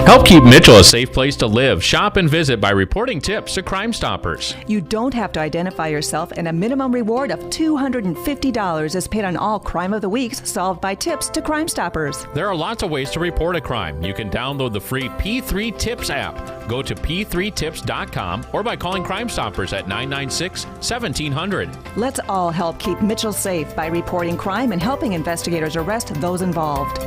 Help keep Mitchell a safe place to live. Shop and visit by reporting tips to Crime Stoppers. You don't have to identify yourself, and a minimum reward of $250 is paid on all Crime of the Weeks solved by tips to Crime Stoppers. There are lots of ways to report a crime. You can download the free P3 Tips app. Go to p3tips.com or by calling Crime Stoppers at 996-1700. Let's all help keep Mitchell safe by reporting crime and helping investigators arrest those involved.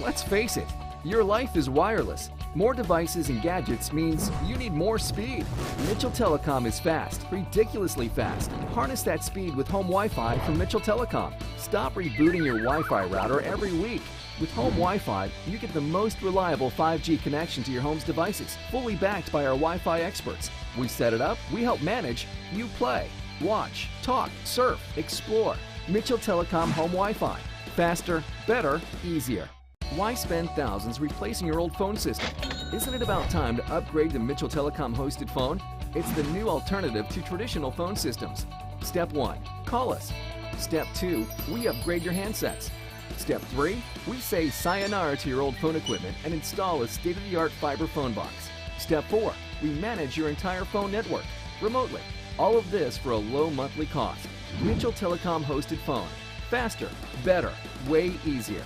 Let's face it, your life is wireless. More devices and gadgets means you need more speed. Mitchell Telecom is fast, ridiculously fast. Harness that speed with home Wi-Fi from Mitchell Telecom. Stop rebooting your Wi-Fi router every week. With home Wi-Fi, you get the most reliable 5G connection to your home's devices, fully backed by our Wi-Fi experts. We set it up, we help manage, you play, watch, talk, surf, explore. Mitchell Telecom Home Wi-Fi. Faster, better, easier. Why spend thousands replacing your old phone system? Isn't it about time to upgrade to Mitchell Telecom hosted phone? It's the new alternative to traditional phone systems. Step 1, call us. Step 2, we upgrade your handsets. Step 3, we say sayonara to your old phone equipment and install a state-of-the-art fiber phone box. Step 4, we manage your entire phone network remotely. All of this for a low monthly cost. Mitchell Telecom hosted phone. Faster, better, way easier.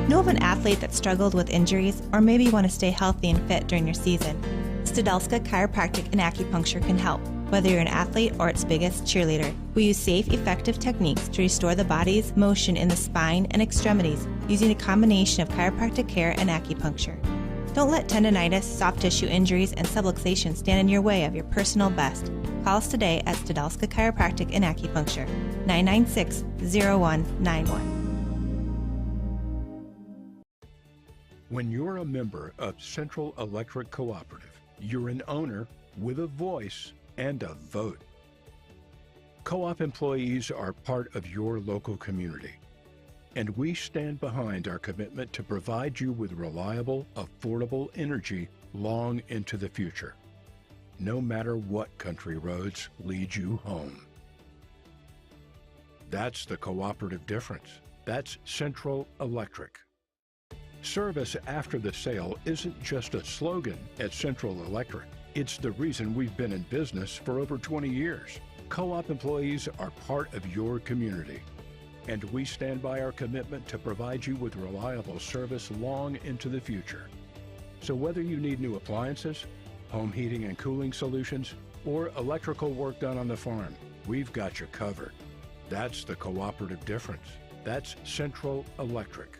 Know of an athlete that struggled with injuries or maybe want to stay healthy and fit during your season? Stedelska Chiropractic and Acupuncture can help, whether you're an athlete or its biggest cheerleader. We use safe, effective techniques to restore the body's motion in the spine and extremities using a combination of chiropractic care and acupuncture. Don't let tendonitis, soft tissue injuries, and subluxation stand in your way of your personal best. Call us today at Stedelska Chiropractic and Acupuncture, 996-0191. When you're a member of Central Electric Cooperative, you're an owner with a voice and a vote. Co-op employees are part of your local community, and we stand behind our commitment to provide you with reliable, affordable energy long into the future, no matter what country roads lead you home. That's the cooperative difference. That's Central Electric. Service after the sale isn't just a slogan at Central Electric. It's the reason we've been in business for over 20 years. Co-op employees are part of your community, and we stand by our commitment to provide you with reliable service long into the future. So whether you need new appliances, home heating and cooling solutions, or electrical work done on the farm, we've got you covered. That's the cooperative difference. That's Central Electric.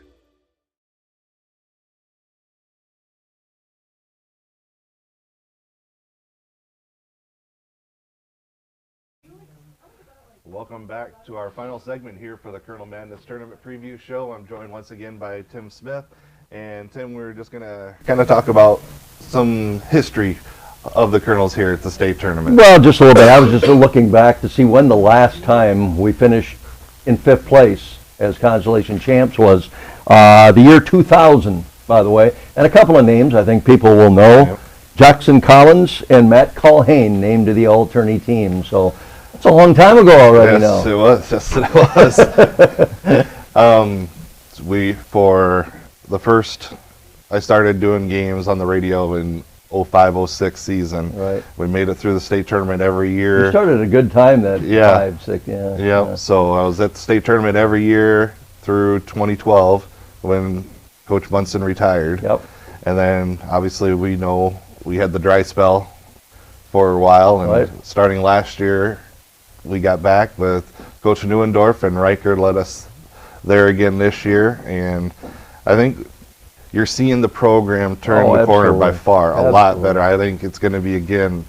Welcome back to our final segment here for the Kernel Madness Tournament Preview Show. I'm joined once again by Tim Smith. And Tim, we're just going to kind of talk about some history of the Kernels here at the state tournament. Well, just a little bit. I was just looking back to see when the last time we finished in 5th place as consolation champs was. The year 2000, by the way. And a couple of names I think people will know. Yep. Jackson Collins and Matt Culhane named to the all-tourney team. So it's a long time ago already now. Yes, it was. Yes, it was. For the first, I started doing games on the radio in 05-06 season. Right. We made it through the state tournament every year. You started a good time that 5, 6, yeah. Yeah. So I was at the state tournament every year through 2012 when Coach Munson retired. Yep. And then obviously we know we had the dry spell for a while, and starting last year we got back with Coach Neuendorf, and Riker led us there again this year, and I think you're seeing the program turn the corner by far, a lot better. I think it's going to be, again,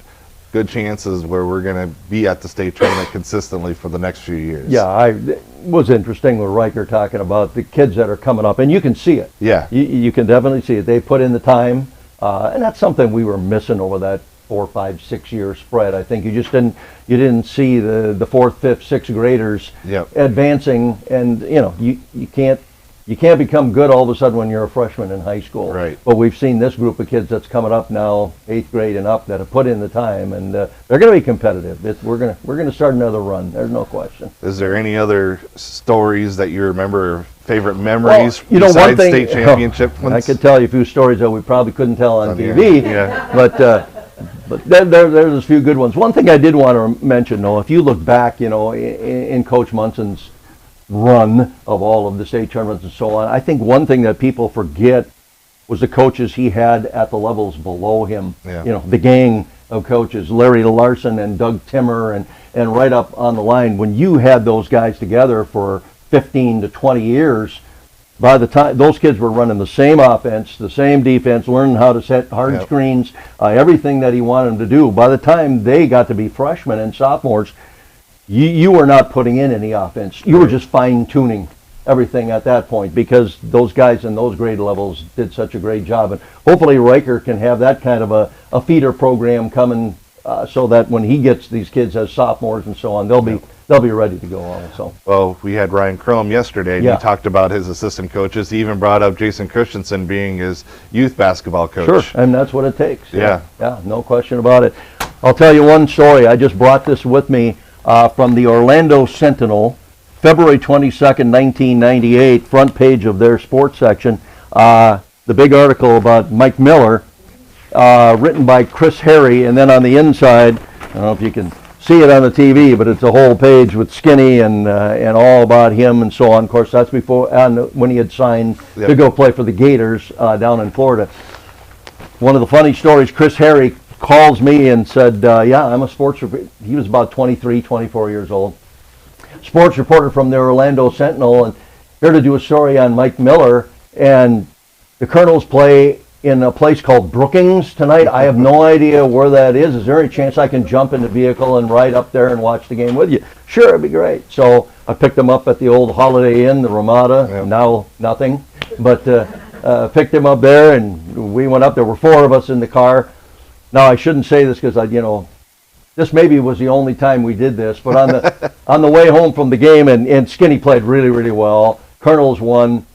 good chances where we're going to be at the state tournament consistently for the next few years. Yeah, it was interesting with Riker talking about the kids that are coming up, and you can see it. Yeah. You can definitely see it. They put in the time, and that's something we were missing over that 4, 5, 6 year spread. I think you just didn't see the 4th, 5th, 6th graders advancing, and you can't you can't become good all of a sudden when you're a freshman in high school. Right. But we've seen this group of kids that's coming up now, 8th grade and up, that have put in the time, and they're going to be competitive. We're going to start another run. There's no question. Is there any other stories that you remember, favorite memories Well, besides one thing, state championship ones? I could tell you a few stories that we probably couldn't tell on the TV. air. Yeah. But there's a few good ones. One thing I did want to mention, though, if you look back, in Coach Munson's run of all of the state tournaments and so on, I think one thing that people forget was the coaches he had at the levels below him. Yeah. The gang of coaches, Larry Larson and Doug Timmer, and right up on the line. When you had those guys together for 15 to 20 years, by the time those kids were running the same offense, the same defense, learning how to set hard screens, everything that he wanted them to do, by the time they got to be freshmen and sophomores, you were not putting in any offense. You were just fine-tuning everything at that point, because those guys in those grade levels did such a great job. And hopefully Riker can have that kind of a feeder program coming, so that when he gets these kids as sophomores and so on, they'll be ready to go also. Well, we had Ryan Crum yesterday, and he talked about his assistant coaches. He even brought up Jason Christensen being his youth basketball coach. Sure, and that's what it takes. Yeah, no question about it. I'll tell you one story. I just brought this with me from the Orlando Sentinel, February 22nd, 1998, front page of their sports section. The big article about Mike Miller, written by Chris Harry, and then on the inside, I don't know if you can see it on the TV, but it's a whole page with Skinny and all about him and so on. Of course, that's before when he had signed to go play for the Gators down in Florida. One of the funny stories, Chris Harry calls me and said, yeah, I'm a sports reporter. He was about 23, 24 years old. Sports reporter from the Orlando Sentinel, and here to do a story on Mike Miller. And the Kernels play in a place called Brookings tonight. I have no idea where that is. Is there any chance I can jump in the vehicle and ride up there and watch the game with you? Sure, it'd be great. So I picked him up at the old Holiday Inn, the Ramada. Now nothing, but picked him up there, and we went up. There were 4 of us in the car. Now I shouldn't say this because this maybe was the only time we did this, but on the way home from the game, and Skinny played really, really well. Kernels won.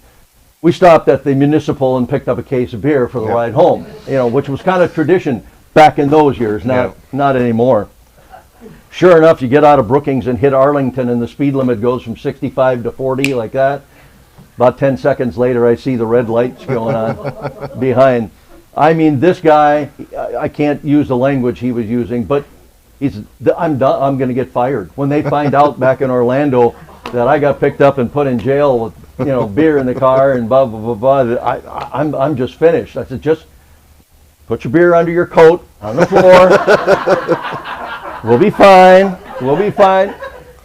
We stopped at the Municipal and picked up a case of beer for the ride home, which was kind of tradition back in those years, not anymore. Sure enough, you get out of Brookings and hit Arlington, and the speed limit goes from 65 to 40 like that. About 10 seconds later, I see the red lights going on behind. I mean, this guy, I can't use the language he was using, but I'm done. I'm going to get fired. When they find out back in Orlando that I got picked up and put in jail with, beer in the car and blah, blah, blah, blah, I'm just finished. I said, just put your beer under your coat on the floor. We'll be fine. We'll be fine.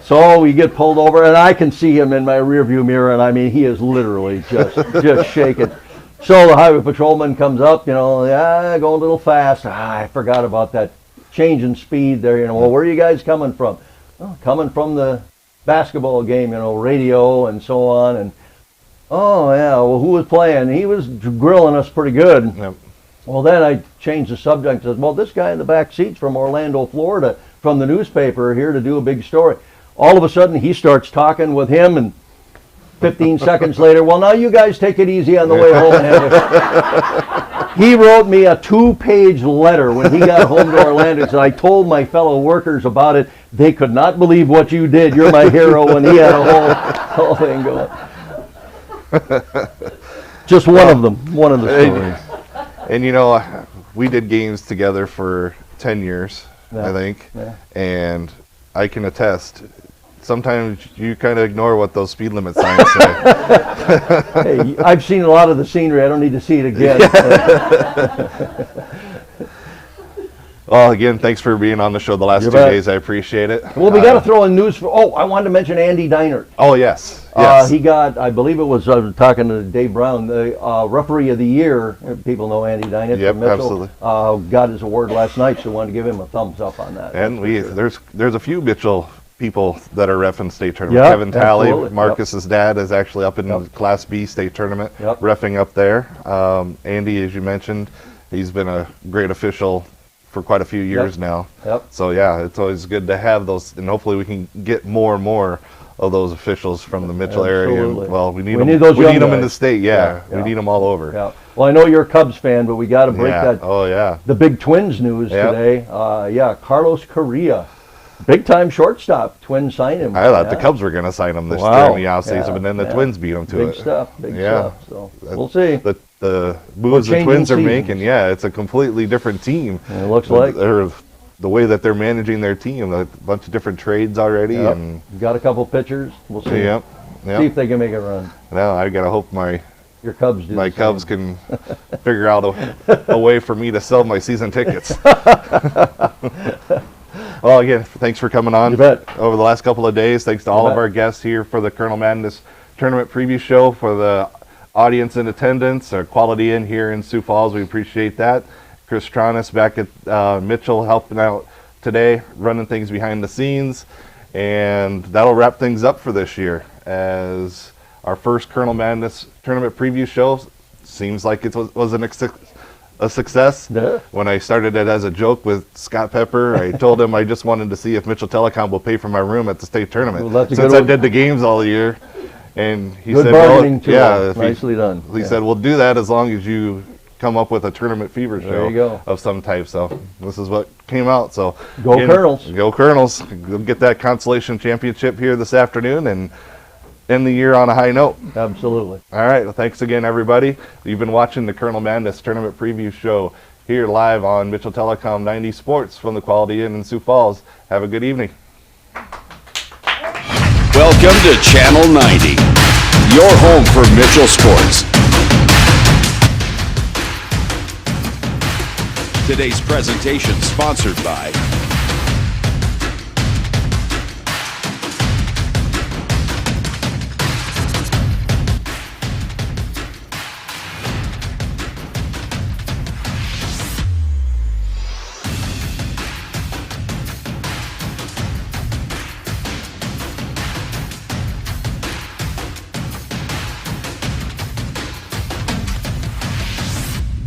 So we get pulled over, and I can see him in my rearview mirror, and I mean, he is literally just shaking. So the highway patrolman comes up, go a little fast. I forgot about that change in speed there, well, where are you guys coming from? Oh, coming from the basketball game, radio and so on. And oh yeah, well, who was playing? He was grilling us pretty good. Yep. Well, then I changed the subject and said, well, this guy in the back seat's from Orlando, Florida, from the newspaper, here to do a big story. All of a sudden, he starts talking with him, and 15 seconds later, well, now you guys take it easy on the way home. He wrote me a 2-page letter when he got home to Orlando. So I told my fellow workers about it. They could not believe what you did. You're my hero. And he had a whole thing going. Just one of them, one of the stories. And we did games together for 10 years, I think. Yeah. And I can attest, sometimes you kind of ignore what those speed limit signs say. Hey, I've seen a lot of the scenery. I don't need to see it again. Well, again, thanks for being on the show the last 2 days. I appreciate it. Well, we got to throw in news I wanted to mention Andy Diner. Oh, yes. He got, I believe it was, I was talking to Dave Brown, the Referee of the Year. People know Andy Diner. Yep, absolutely. Got his award last night, so I wanted to give him a thumbs up on that. And there's a few Mitchell people that are reffing state tournament. Kevin Talley, Marcus's dad, is actually up in the Class B state tournament, reffing up there. Andy, as you mentioned, he's been a great official for quite a few years now. So yeah, it's always good to have those, and hopefully we can get more and more of those officials from the Mitchell area. Absolutely. And, well, we need We them. need those we young need them in guys. the state. Yeah, Yeah. we need them all over. Yeah. Well, I know you're a Cubs fan, but we got to break that. Oh yeah. The big Twins news Yep. today. Carlos Correa, big time shortstop. Twins signed him. I thought the Cubs were going to sign him this Wow. during the offseason, Yeah, but then the yeah. Twins beat him to Big it. stuff. Big Yeah. stuff. So we'll see. The moves the changing Twins are seasons. making, yeah, it's a completely different team. It looks like. The way that they're managing their team, a bunch of different trades already, Yep. and Got a couple pitchers. We'll see. yep. See if they can make a run. Now I gotta hope Your Cubs do. my the Cubs same. can figure out a way for me to sell my season tickets. Well, again, thanks for coming on. You bet. Over the last couple of days, thanks to all of bet. our guests here for the Kernel Madness tournament preview show, for the audience in attendance, our Quality Inn here in Sioux Falls. We appreciate that. Chris Tronis back at Mitchell helping out today, running things behind the scenes. And that'll wrap things up for this year, as our first Kernel Madness tournament preview show seems like it was a success. Yeah. When I started it as a joke with Scott Pepper, I told him I just wanted to see if Mitchell Telecom will pay for my room at the state tournament, Well, that's a since good I one. did the games all year. And he Good said, bargaining well, tool. yeah, if Nicely done. He Yeah. said, we'll do that as long as you come up with a tournament fever show There you go. of some type. So this is what came out. So Go Colonels. Go Colonels. Go get that consolation championship here this afternoon and end the year on a high note. Absolutely. All right. Well, thanks again, everybody. You've been watching the Kernel Madness tournament preview show here live on Mitchell Telecom 90 Sports from the Quality Inn in Sioux Falls. Have a good evening. Welcome to Channel 90, your home for Mitchell sports. Today's presentation sponsored by